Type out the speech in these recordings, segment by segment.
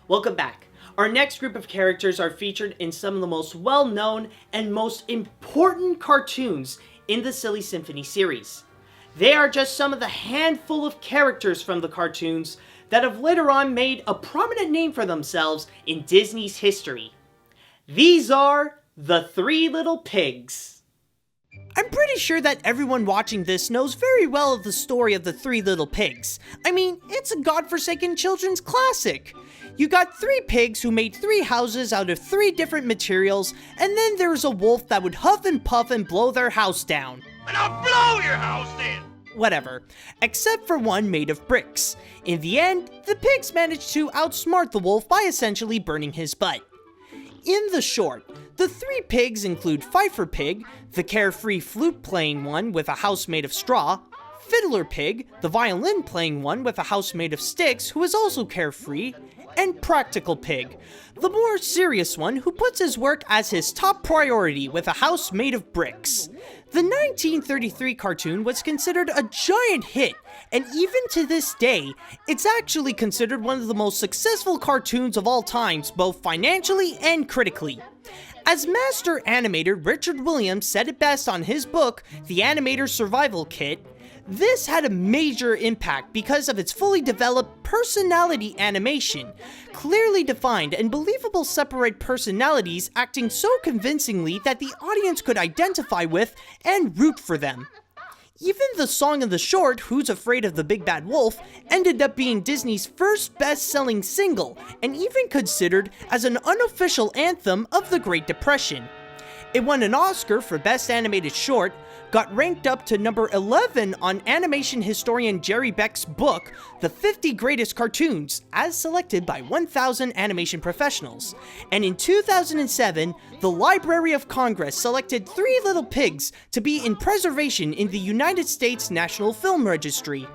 Welcome back. Our next group of characters are featured in some of the most well-known and most important cartoons in the Silly Symphony series. They are just some of the handful of characters from the cartoons that have later on made a prominent name for themselves in Disney's history. These are the Three Little Pigs. I'm pretty sure that everyone watching this knows very well of the story of the Three Little Pigs. I mean, it's a godforsaken children's classic. You got three pigs who made three houses out of three different materials, and then there's a wolf that would huff and puff and blow their house down. And I'll blow your house in! Whatever, except for one made of bricks. In the end, the pigs managed to outsmart the wolf by essentially burning his butt. In the short, the three pigs include Fifer Pig, the carefree flute-playing one with a house made of straw, Fiddler Pig, the violin-playing one with a house made of sticks who is also carefree, and Practical Pig, the more serious one who puts his work as his top priority with a house made of bricks. The 1933 cartoon was considered a giant hit, and even to this day, it's actually considered one of the most successful cartoons of all times, both financially and critically. As master animator Richard Williams said it best on his book, The Animator's Survival Kit, this had a major impact because of its fully developed personality animation, clearly defined and believable separate personalities acting so convincingly that the audience could identify with and root for them. Even the song in the short, Who's Afraid of the Big Bad Wolf, ended up being Disney's first best-selling single, and even considered as an unofficial anthem of the Great Depression. It won an Oscar for Best Animated Short, got ranked up to number 11 on animation historian Jerry Beck's book, The 50 Greatest Cartoons, as selected by 1,000 animation professionals. And in 2007, the Library of Congress selected Three Little Pigs to be in preservation in the United States National Film Registry.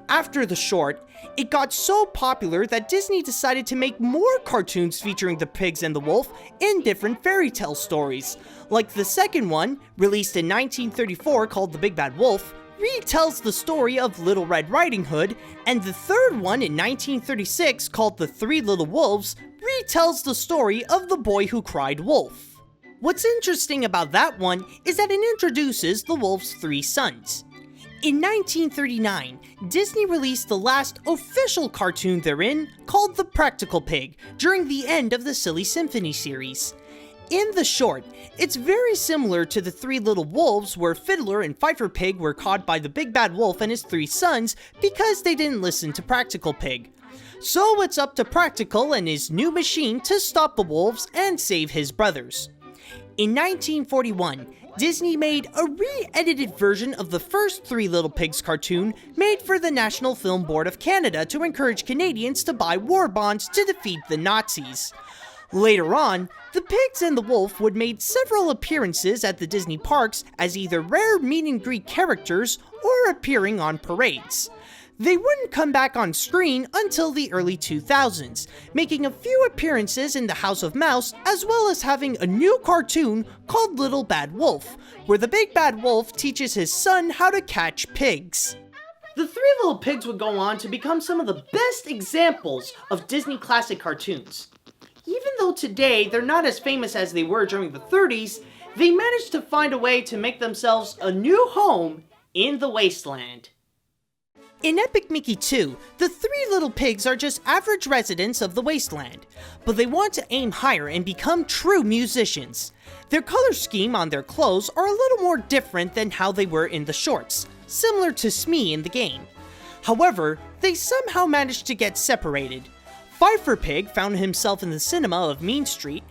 After the short, it got so popular that Disney decided to make more cartoons featuring the pigs and the wolf in different fairy tale stories. Like the second one, released in 1934 called The Big Bad Wolf, retells the story of Little Red Riding Hood, and the third one in 1936 called The Three Little Wolves retells the story of the boy who cried wolf. What's interesting about that one is that it introduces the wolf's three sons. In 1939, Disney released the last official cartoon therein, called The Practical Pig, during the end of the Silly Symphony series. In the short, it's very similar to the Three Little Wolves, where Fiddler and Fifer Pig were caught by the Big Bad Wolf and his three sons because they didn't listen to Practical Pig. So it's up to Practical and his new machine to stop the wolves and save his brothers. In 1941, Disney made a re-edited version of the first Three Little Pigs cartoon made for the National Film Board of Canada to encourage Canadians to buy war bonds to defeat the Nazis. Later on, the pigs and the wolf would make several appearances at the Disney parks as either rare meet-and-greet characters or appearing on parades. They wouldn't come back on screen until the early 2000s, making a few appearances in the House of Mouse, as well as having a new cartoon called Little Bad Wolf, where the Big Bad Wolf teaches his son how to catch pigs. The Three Little Pigs would go on to become some of the best examples of Disney classic cartoons. Even though today they're not as famous as they were during the 30s, they managed to find a way to make themselves a new home in the wasteland. In Epic Mickey 2, the Three Little Pigs are just average residents of the wasteland, but they want to aim higher and become true musicians. Their color scheme on their clothes are a little more different than how they were in the shorts, similar to Smee in the game. However, they somehow managed to get separated. Fifer Pig found himself in the cinema of Mean Street,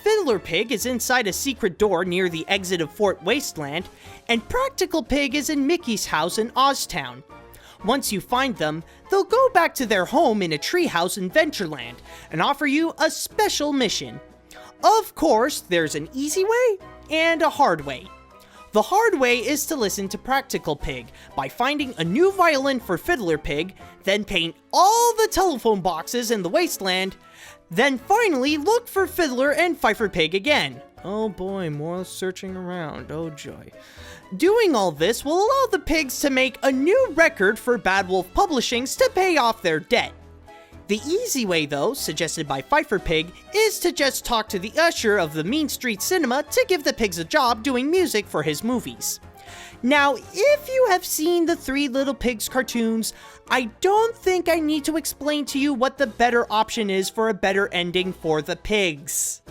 Fiddler Pig is inside a secret door near the exit of Fort Wasteland, and Practical Pig is in Mickey's house in Oztown. Once you find them, they'll go back to their home in a treehouse in Ventureland and offer you a special mission. Of course, there's an easy way and a hard way. The hard way is to listen to Practical Pig by finding a new violin for Fiddler Pig, then paint all the telephone boxes in the wasteland, then finally look for Fiddler and Fifer Pig again. Oh boy, more searching around, oh joy. Doing all this will allow the pigs to make a new record for Bad Wolf Publishings to pay off their debt. The easy way though, suggested by Pfeiffer Pig, is to just talk to the usher of the Mean Street Cinema to give the pigs a job doing music for his movies. Now, if you have seen the Three Little Pigs cartoons, I don't think I need to explain to you what the better option is for a better ending for the pigs.